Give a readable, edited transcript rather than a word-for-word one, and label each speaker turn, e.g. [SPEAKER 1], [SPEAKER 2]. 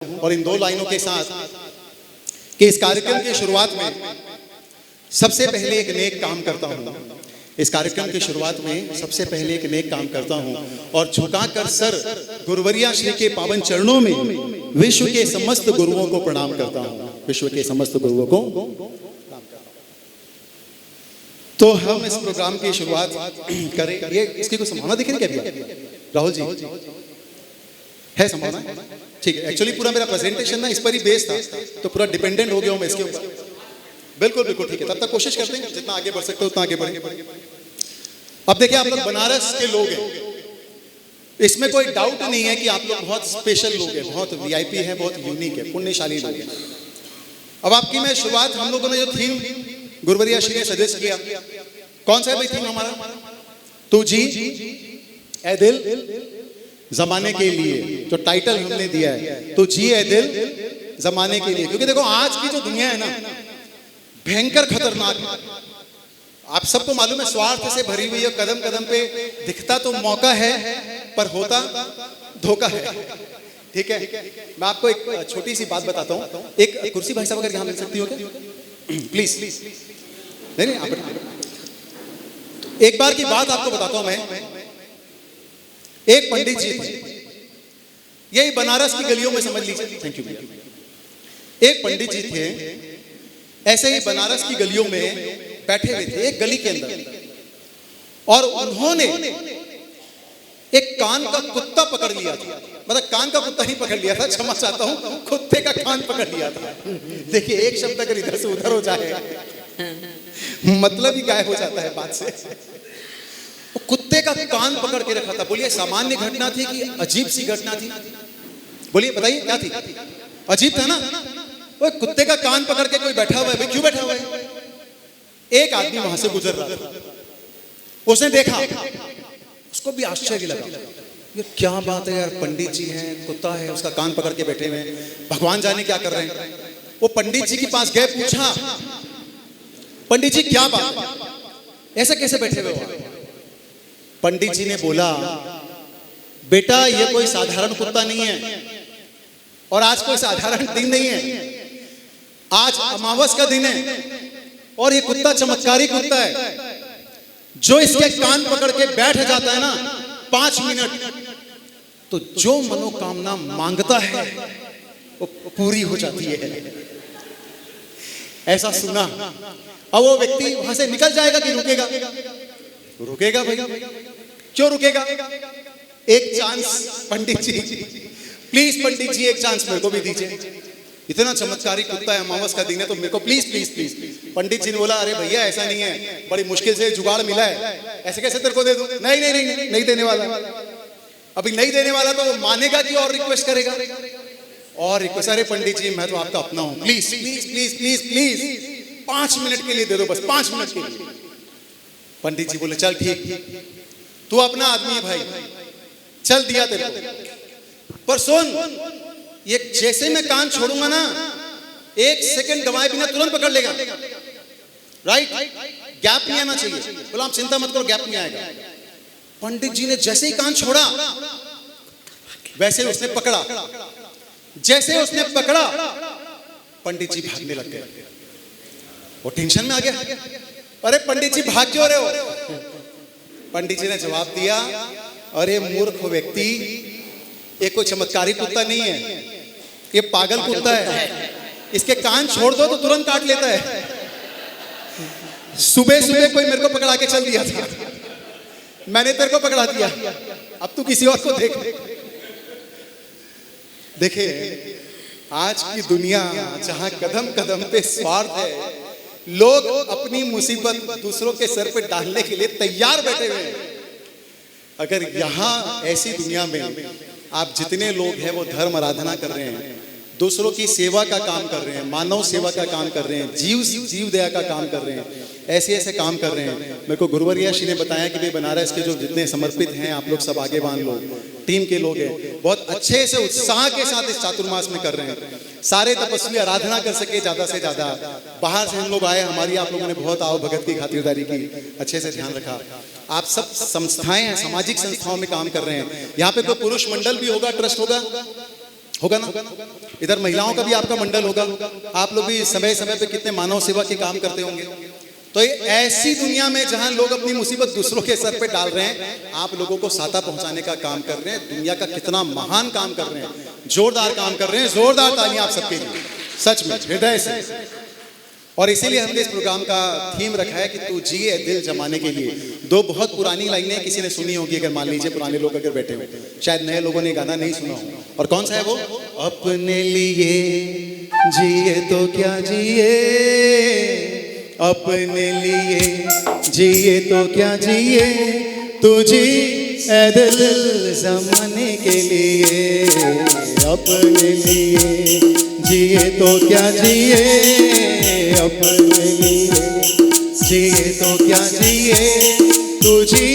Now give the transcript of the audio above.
[SPEAKER 1] और इन दो लाइनों के साथ कि इस कार्यक्रम की शुरुआत में सबसे पहले एक नेक काम करता हूँ। इस कार्यक्रम की शुरुआत में सबसे पहले एक नेक काम करता हूँ और झुकाकर सर गुरुवरिया श्री के पावन चरणों में विश्व के समस्त गुरुओं को प्रणाम करता हूँ। विश्व के समस्त गुरुओं को तो हम इस प्रोग्राम की शुरुआत करें। ये इसकी कोई संभावना दिख रही है क्या राहुल जी? है संभावना? ठीक है। एक्चुअली पूरा मेरा प्रेजेंटेशन ना इस पर ही बेस था, तो पूरा डिपेंडेंट हो गया हूँ मैं इसके ऊपर। बिल्कुल बिल्कुल ठीक है। तब तक कोशिश करते हैं जितना आगे बढ़ सकते हो उतना आगे बढ़े। अब देखिए, आप लोग बनारस के लोग हैं, इसमें कोई डाउट नहीं है कि आप लोग बहुत स्पेशल लोग हैं, बहुत वीआईपी हैं, बहुत यूनिक है, पुण्यशाली लोग हैं। अब आपकी मैं शुरुआत, हम लोगों ने जो थीम गुरुवरिया श्री ने सजेस्ट किया, कौन सा है भाई थीम हमारा? तू जी ए दिल जमाने के लिए, जो टाइटल हमने दिया है, तो जी ए दिल जमाने के लिए। क्योंकि देखो आज की जो दुनिया है ना, भयंकर खतरनाक है। आप सबको मालूम है, स्वार्थ से भरी हुई है, कदम कदम पे दिखता तो मौका है पर होता धोखा है। ठीक है, मैं आपको एक छोटी सी बात बताता हूँ। एक कुर्सी भाई साहब अगर यहाँ मिल सकती हो क्या प्लीज? नहीं आप एक बार की बात आपको बताता हूँ मैं। एक पंडित जी थे, यही बनारस की गलियों में, समझ लीजिए। थैंक यू भैया। एक पंडित जी थे, ऐसे ही बनारस की गलियों में बैठे हुए थे एक गली के अंदर, और उन्होंने एक कान का कुत्ता पकड़ लिया था। मतलब कान का कुत्ता ही पकड़ लिया था, क्षमा चाहता हूं, कुत्ते का कान पकड़ लिया था। देखिए, एक शब्द अगर इधर से उधर हो जाए मतलब ही गायब हो जाता है बात से। कुत्ते का कान पकड़ के रखा था। बोलिए सामान्य घटना थी कि अजीब सी घटना थी? बोलिए बताइए क्या थी? अजीब था ना। वो कुत्ते का कान पकड़ के कोई बैठा हुआ है, भाई क्यों बैठा हुआ है? एक आदमी वहां से गुजर रहा था, उसने देखा, उसको भी आश्चर्य लगा, ये क्या बात है यार, पंडित जी हैं, कुत्ता है, उसका कान पकड़ के बैठे हुए हैं, भगवान जाने क्या कर रहे हैं। वो पंडित जी के पास गए, पूछा पंडित जी क्या बात, ऐसे कैसे बैठे हुए हो? पंडित जी ने बोला, बेटा ये कोई साधारण कुत्ता नहीं है, और आज कोई साधारण दिन नहीं है, आज अमावस का दिन है, और ये कुत्ता चमत्कारी कुत्ता है। जो इसके कान पकड़ के बैठ जाता है ना 5 मिनट, तो जो मनोकामना मांगता है वो पूरी हो जाती है। ऐसा सुना। अब वो व्यक्ति वहां से निकल जाएगा कि रुकेगा? रुकेगा भाई, क्यों रुकेगा? एक चांस पंडित जी, प्लीज पंडित जी एक चांस मेरे को भी दीजिए, इतना चमत्कारी कुत्ता है, अमावस का दिन है, तो मेरे को प्लीज प्लीज प्लीज। पंडित जी ने बोला, अरे भैया ऐसा नहीं है, बड़ी मुश्किल से जुगाड़ मिला है, ऐसे कैसे तेरे को दे दूं? नहीं नहीं नहीं नहीं देने वाला। अभी नहीं देने वाला तो वो मानेगा कि और रिक्वेस्ट करेगा, और रिक्वेस्ट, अरे पंडित जी मैं तो आपका अपना हूं, please please please please please 5 minute के लिए दे दो, बस 5 मिनट के लिए। पंडित जी बोले, चल ठीक, तू अपना आदमी है भाई, चल दिया तेरे को, पर सुन, ये जैसे मैं कान छोड़ूंगा ना, 1 सेकंड गवाए बिना तुरंत पकड़ लेगा, राइट? गैप नहीं आना चाहिए। बोला आप चिंता मत करो, गैप नहीं आएगा। पंडित जी ने जैसे ही कान छोड़ा, वैसे उसने पकड़ा, जैसे उसने पकड़ा, पंडित जी भागने लग गए। वो टेंशन में आ गया, अरे पंडित जी भाग क्यों रहे हो? पंडित जी ने जवाब दिया, अरे मूर्ख व्यक्ति, ये कोई चमत्कारी कुत्ता नहीं है, ये पागल कुत्ता है, इसके कान छोड़ दो तो तुरंत काट लेता है। सुबह सुबह कोई मेरे को पकड़ा के चल दिया था, मैंने तेरे को पकड़ा दिया, अब तू किसी और को देख। देखिए, आज की दुनिया जहां कदम कदम पे स्वार्थ है, लोग अपनी मुसीबत दूसरों के सर पे डालने के लिए तैयार बैठे हुए हैं। अगर यहाँ ऐसी दुनिया में आप जितने लोग हैं वो धर्म आराधना कर रहे हैं, दूसरों की सेवा का काम कर रहे हैं, मानव सेवा का काम कर रहे हैं, जीव दया का काम कर रहे हैं, ऐसे ऐसे काम कर रहे हैं। मेरे को गुरुवरिया श्री ने बताया कि भाई बनारस के जो जितने समर्पित हैं आप लोग सब आगे बांध लो, टीम के लोग हैं, बहुत अच्छे से उत्साह के साथ इस चातुर्मास में कर रहे हैं। सारे तपस्वी आराधना कर सके ज्यादा से ज्यादा। बाहर से हम लोग आए, हमारी आप लोगों ने बहुत आओ भगत की खातिरदारी की, अच्छे से ध्यान रखा। आप सब संस्थाएं हैं, सामाजिक संस्थाओं में काम कर रहे हैं। यहाँ पे कोई पुरुष मंडल भी होगा, ट्रस्ट होगा, होगा ना? इधर महिलाओं का भी आपका मंडल होगा, आप लोग भी समय समय पे कितने मानव सेवा के काम करते होंगे। तो ये ऐसी दुनिया में जहां लोग अपनी मुसीबत दूसरों के सर पे डाल रहे हैं, आप लोगों को साता पहुंचाने का काम कर रहे हैं। दुनिया का कितना महान काम कर रहे हैं, जोरदार काम कर रहे हैं। जोरदार तालियां आप सबके लिए, सच में हृदय से। और इसीलिए हमने इस प्रोग्राम का थीम रखा है कि तू जिए दिल जमाने के लिए। दो बहुत पुरानी लाइनें किसी ने सुनी होगी, अगर मान लीजिए पुराने लोग अगर बैठे हुए, शायद नए लोगों ने गाना नहीं सुना हो। और कौन सा है वो? अपने लिए जिए तो क्या जिए, अपने लिए जिए तो क्या जिए, तू जी ए दिल जमाने के लिए। अपने लिए जिए तो क्या जिए, अपने लिए जिए तो क्या जिए, तू जी